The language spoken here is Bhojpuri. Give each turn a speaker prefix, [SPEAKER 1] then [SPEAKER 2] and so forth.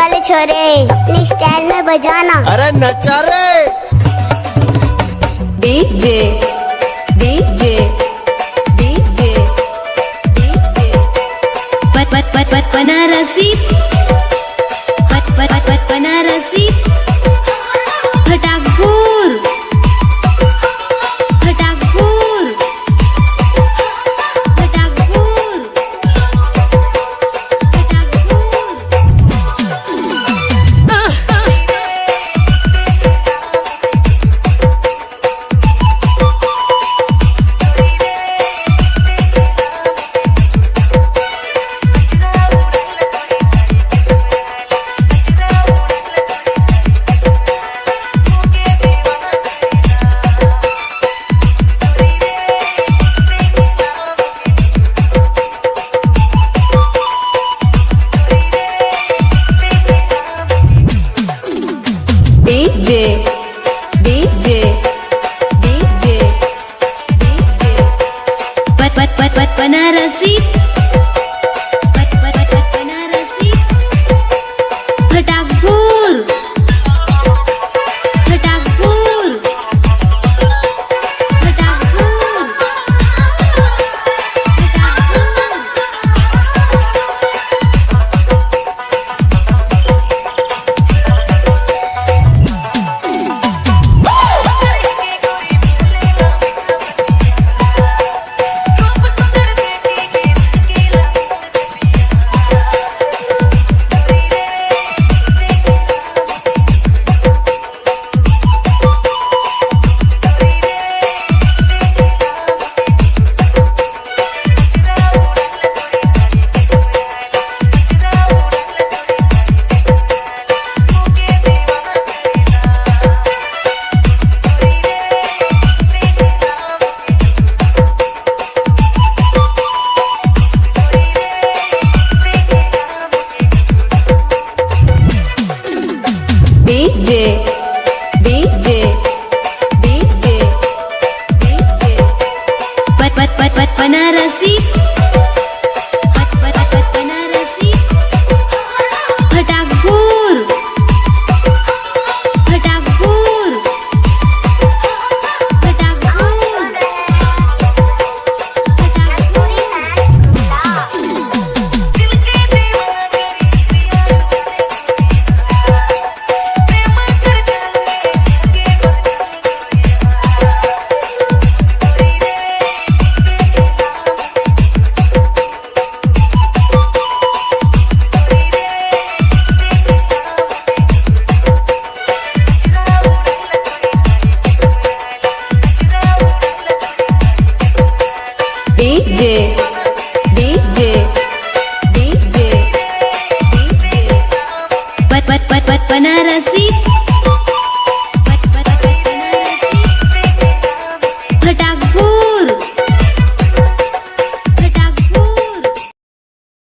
[SPEAKER 1] वाले छोरे अपनी स्टाइल में बजाना।
[SPEAKER 2] अरे नचा रे।
[SPEAKER 3] डीजे डीजे डीजे डीजे पत पत पत पत बनारसी पत पत पत पत बनारसी फटाकूर फटाकूर फटाकूर डीजे डीजे डीजे डीजे पत पत पत पत बनारसी पत पत पत पत बनारसी फटाकूर फटाकूर फटाकूर डीजे डीजे डीजे डीजे पत पत पत पत बनारसी पत पत पत पत बनारसी फटाकूर फटाकूर फटाकूर डीजे